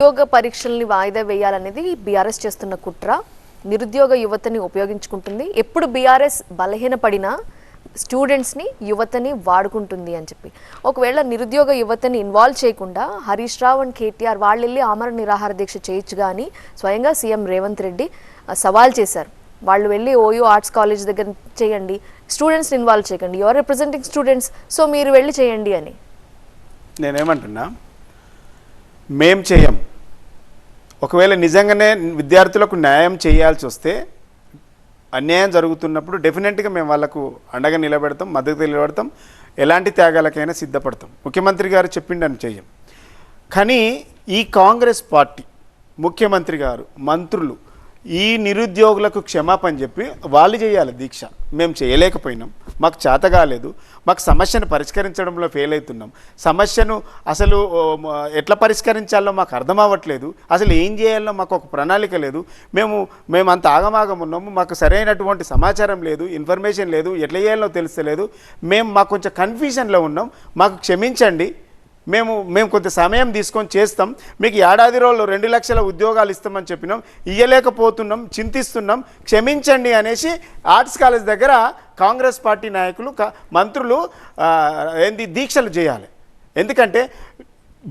ఉద్యోగ పరీక్షల్ని వాయిదా వేయాలనేది బీఆర్ఎస్ చేస్తున్న కుట్ర. నిరుద్యోగ యువతని ఉపయోగించుకుంటుంది. ఎప్పుడు బీఆర్ఎస్ బలహీనపడినా స్టూడెంట్స్ని యువతని వాడుకుంటుంది అని చెప్పి. ఒకవేళ నిరుద్యోగ యువతని ఇన్వాల్వ్ చేయకుండా హరీష్ రావు అండ్ కేటీఆర్ వాళ్ళు వెళ్ళి ఆమరణ నిరాహార దీక్ష చేయొచ్చు కానీ స్వయంగా సీఎం రేవంత్ రెడ్డి సవాల్ చేశారు. వాళ్ళు వెళ్ళి ఓయూ ఆర్ట్స్ కాలేజ్ దగ్గర చేయండి, స్టూడెంట్స్ని ఇన్వాల్వ్ చేయకండి, యువర్ రిప్రజెంటింగ్ స్టూడెంట్స్, సో మీరు వెళ్ళి చేయండి అని. నేనేమంటున్నా, మేం చేయం. ఒకవేళ నిజంగానే విద్యార్థులకు న్యాయం చేయాల్సి వస్తే, అన్యాయం జరుగుతున్నప్పుడు డెఫినెట్గా మేము వాళ్ళకు అండగా నిలబెడతాం, మద్దతు నిలబెడతాం, ఎలాంటి త్యాగాలకైనా సిద్ధపడతాం. ముఖ్యమంత్రి గారు చెప్పిండని చేయం. కానీ ఈ కాంగ్రెస్ పార్టీ ముఖ్యమంత్రి గారు, మంత్రులు ఈ నిరుద్యోగులకు క్షమాపణ చెప్పి వాళ్ళు చేయాలి దీక్ష. మేము చేయలేకపోయినాం, మాకు చేత కాలేదు, మాకు సమస్యను పరిష్కరించడంలో ఫెయిల్ అవుతున్నాం, సమస్యను అసలు ఎట్లా పరిష్కరించాలో మాకు అర్థం అవ్వట్లేదు, అసలు ఏం చేయాలో మాకు ఒక ప్రణాళిక లేదు, మేము అంత ఆగమాగం ఉన్నాము, మాకు సరైనటువంటి సమాచారం లేదు, ఇన్ఫర్మేషన్ లేదు, ఎట్లా చేయాలో తెలుస్తలేదు, మాకు కొంచెం కన్ఫ్యూజన్లో ఉన్నాం, మాకు క్షమించండి, మేము కొంత సమయం తీసుకొని చేస్తాం, మీకు ఏడాది రోజులు 2 లక్షల ఉద్యోగాలు ఇస్తామని చెప్పినాం, ఇయ్యలేకపోతున్నాం, చింతిస్తున్నాం, క్షమించండి అనేసి ఆర్ట్స్ కాలేజ్ దగ్గర కాంగ్రెస్ పార్టీ నాయకులు, మంత్రులు దీక్షలు చేయాలి. ఎందుకంటే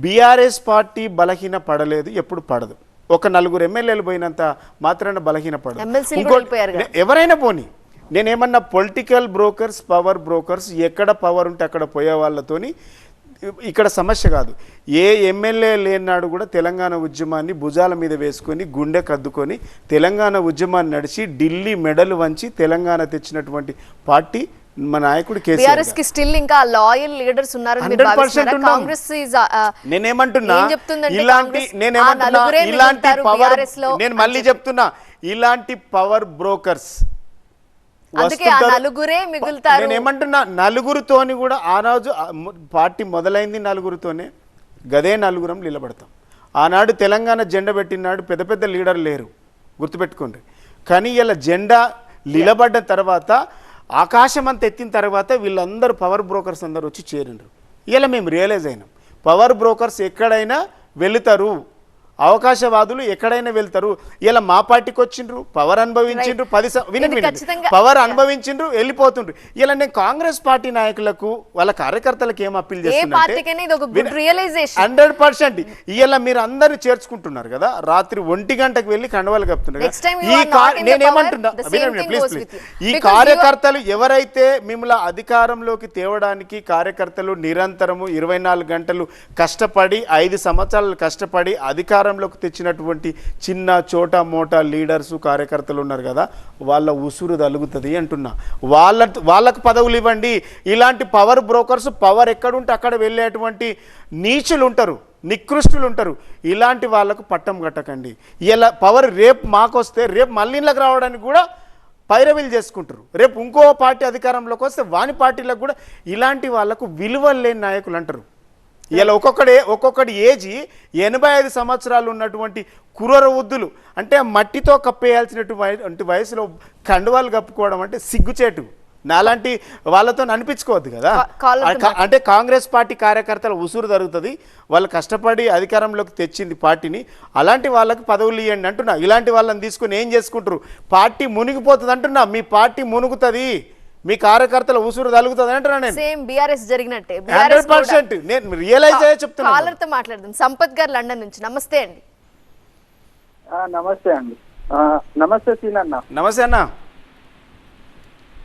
బీఆర్ఎస్ పార్టీ బలహీన పడలేదు, ఎప్పుడు పడదు. ఒక 4 ఎమ్మెల్యేలు పోయినంత మాత్రాన బలహీన పడదు. ఎవరైనా పోనీ, నేనేమన్నా పొలిటికల్ బ్రోకర్స్, పవర్ బ్రోకర్స్, ఎక్కడ పవర్ ఉంటే అక్కడ పోయే వాళ్ళతోని ఇక్కడ సమస్య కాదు. ఏ ఎమ్మెల్యే లేనాడు కూడా తెలంగాణ ఉద్యమాన్ని భుజాల మీద వేసుకొని, గుండె కద్దుకొని తెలంగాణ ఉద్యమాన్ని నడిచి ఢిల్లీ మెడలు వంచి తెలంగాణ తెచ్చినటువంటి పార్టీ మా నాయకుడు కేసీఆర్. స్టిల్ ఇంకా లాయల్ లీడర్స్ ఉన్నారు. నేను మళ్ళీ చెప్తున్నా, ఇలాంటి పవర్ బ్రోకర్స్ నేను ఏమంటున్నా, నలుగురితోని కూడా ఆ రోజు పార్టీ మొదలైంది నలుగురితోనే, గదే నలుగురం నిలబడతాం. ఆనాడు తెలంగాణ జెండా పెట్టినాడు పెద్ద పెద్ద లీడర్ లేరు, గుర్తుపెట్టుకోండి. కానీ ఇలా జెండా నిలబడ్డ తర్వాత, ఆకాశం అంత ఎత్తిన తర్వాత వీళ్ళందరూ పవర్ బ్రోకర్స్ అందరూ వచ్చి చేరిండ్రు. ఇలా మేము రియలైజ్ అయినాం, పవర్ బ్రోకర్స్ ఎక్కడైనా వెళుతారు, అవకాశవాదులు ఎక్కడైనా వెళ్తారు. ఇలా మా పార్టీకి వచ్చిండ్రు, పవర్ అనుభవించిండ్రు, పవర్ అనుభవించిండ్రు, వెళ్ళిపోతుండ్రు. ఇలా నేను కాంగ్రెస్ పార్టీ నాయకులకు, వాళ్ళ కార్యకర్తలకు ఏం అప్పీల్ చేస్తున్నా, 100% ఇలా మీరు అందరూ చేర్చుకుంటున్నారు కదా. రాత్రి 1 గంటకు వెళ్ళి కండవాలు కప్పుతున్నారు. నేనేమంటున్నా, ప్లీజ్, ఈ కార్యకర్తలు ఎవరైతే మిమ్మల్ని అధికారంలోకి తేవడానికి కార్యకర్తలు నిరంతరము 24 గంటలు కష్టపడి, 5 సంవత్సరాలు కష్టపడి అధికారం తెచ్చినటువంటి చిన్న చోటా మోటా లీడర్స్, కార్యకర్తలు ఉన్నారు కదా, వాళ్ళ ఉసురు తలుగుతుంది అంటున్నా. వాళ్ళకు పదవులు ఇవ్వండి. ఇలాంటి పవర్ బ్రోకర్స్, పవర్ ఎక్కడుంటే అక్కడ వెళ్ళేటువంటి నీచులు ఉంటారు, నికృష్టులు ఉంటారు, ఇలాంటి వాళ్ళకు పట్టం కట్టకండి. ఇలా పవర్ రేపు మాకొస్తే రేపు మళ్ళీ ఇళ్ళకి రావడానికి కూడా పైరవీలు చేసుకుంటారు. రేపు ఇంకో పార్టీ అధికారంలోకి వస్తే వాని పార్టీలకు కూడా ఇలాంటి వాళ్ళకు విలువలు లేని నాయకులు అంటారు. ఇలా ఒక్కొక్కడి ఏజీ 85 సంవత్సరాలు ఉన్నటువంటి కుర్ర వృద్ధులు, అంటే మట్టితో కప్పేయాల్సినటువంటి వయసులో కండువాలు కప్పుకోవడం అంటే సిగ్గుచేటు. నాలాంటి వాళ్ళతో అనిపించుకోవద్దు కదా. అంటే కాంగ్రెస్ పార్టీ కార్యకర్తల ఉసురు జరుగుతుంది, వాళ్ళు కష్టపడి అధికారంలోకి తెచ్చింది పార్టీని, అలాంటి వాళ్ళకి పదవులు ఇవ్వండి అంటున్నా. ఇలాంటి వాళ్ళని తీసుకుని ఏం చేసుకుంటారు, పార్టీ మునిగిపోతుంది అంటున్నా. మీ పార్టీ మునుగుతుంది, మీ కార్యకర్తల ఉసురు తలుగుతుంది అంటున్నా. నేను సేమ్ బీఆర్ఎస్ జరిగినట్టే 100% నేను రియలైజ్ అయ్యే చెప్తున్నా. కాలర్తో మాట్లాడదాం. సంపత్ గారు లండన్ నుంచి. నమస్తే అండి. నమస్తే అండి. నమస్తే సీనన్న. నమస్తే అన్న.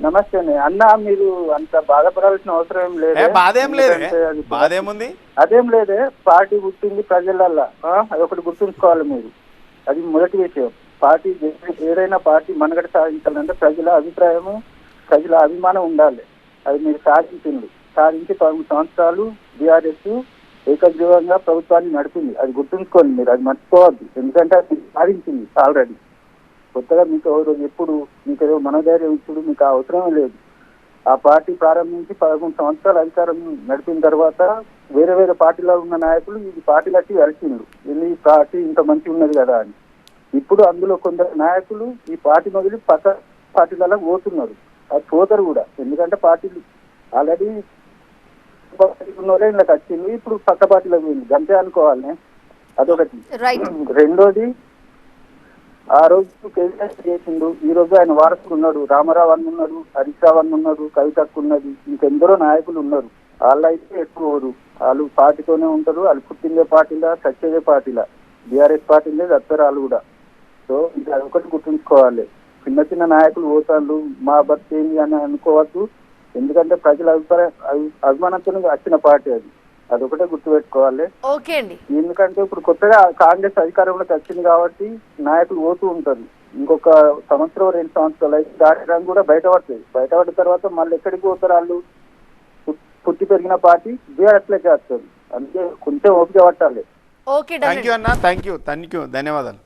నమస్తే అన్న. మీరు అంత బాధపడాల్సిన అవసరం ఏం లేదు. బాధేముంది? అదేం లేదే. పార్టీ గుర్తింది ప్రజలల్లా, అదొకటి గుర్తుంచుకోవాలి మీరు. అది మొదటి విషయం. పార్టీ ఏదైనా పార్టీ మనుగడ సాధించాలంటే ప్రజల అభిప్రాయము, ప్రజల అభిమానం ఉండాలి. అది మీరు సాధించి 11 సంవత్సరాలు బీఆర్ఎస్ ఏకగ్రీవంగా ప్రభుత్వాన్ని నడిపింది. అది గుర్తుంచుకోండి మీరు, అది మర్చిపోవద్దు. ఎందుకంటే అది సాధించింది ఆల్రెడీ. కొత్తగా మీకు ఎప్పుడు మీకు ఏదో మనోధైర్యం ఇచ్చుడు మీకు అవసరం లేదు. ఆ పార్టీ ప్రారంభించి 11 సంవత్సరాలు అధికారం నడిపిన తర్వాత వేరే వేరే పార్టీలో ఉన్న నాయకులు ఈ పార్టీలకి కలిసిండ్రు, వెళ్ళి ఈ పార్టీ ఇంత మంచిగా ఉన్నది కదా అని. ఇప్పుడు అందులో కొందరు నాయకులు ఈ పార్టీ మొదలు పక్క పార్టీలలో పోతున్నారు. అది పోతారు కూడా, ఎందుకంటే పార్టీలు ఆల్రెడీ ఉన్న వాళ్ళే ఇళ్ళకి వచ్చింది, ఇప్పుడు పక్క పార్టీలకు పోయింది, గంతే అనుకోవాలి. అదొకటి. రైట్. రెండోది, ఆ రోజు కేసీఆర్ చేసిండు, ఈ రోజు ఆయన వారసుడు ఉన్నాడు, రామారావు అన్న ఉన్నాడు, హరీష్ రావు అన్న ఉన్నాడు, కవితకు ఉన్నది, ఇంకెందరో నాయకులు ఉన్నారు. వాళ్ళు అయితే ఎక్కువ వాళ్ళు పార్టీతోనే ఉంటారు. వాళ్ళు పుట్టిందే పార్టీలా, చచ్చేదే పార్టీలా, బీఆర్ఎస్ పార్టీలే చస్తారు వాళ్ళు కూడా. సో ఇది అదొకటి గుర్తుంచుకోవాలి. చిన్న చిన్న నాయకులు ఓటాళ్ళు మా భర్త ఏంది అని అనుకోవద్దు. ఎందుకంటే ప్రజల అభిమానంతో వచ్చిన పార్టీ అది. అదొకటే గుర్తుపెట్టుకోవాలి. ఓకే అండి. ఎందుకంటే ఇప్పుడు కొత్తగా కాంగ్రెస్ అధికారంలోకి వచ్చింది కాబట్టి నాయకులు పోతూ ఉంటారు. ఇంకొక సంవత్సరం 2 సంవత్సరాలు అయితే దాటి రంగు కూడా బయటపడుతుంది. బయటపడిన తర్వాత మళ్ళీ ఎక్కడికి పోతారు వాళ్ళు? పుట్టి పెరిగిన పార్టీ బీఆర్ఎస్ లెక్క వస్తుంది. అందుకే కొంచెం ఓపిక పట్టాలి. ఓకే, డన్ థ్యాంక్ యూ అన్న, థ్యాంక్ యూ ధన్యవాదాలు.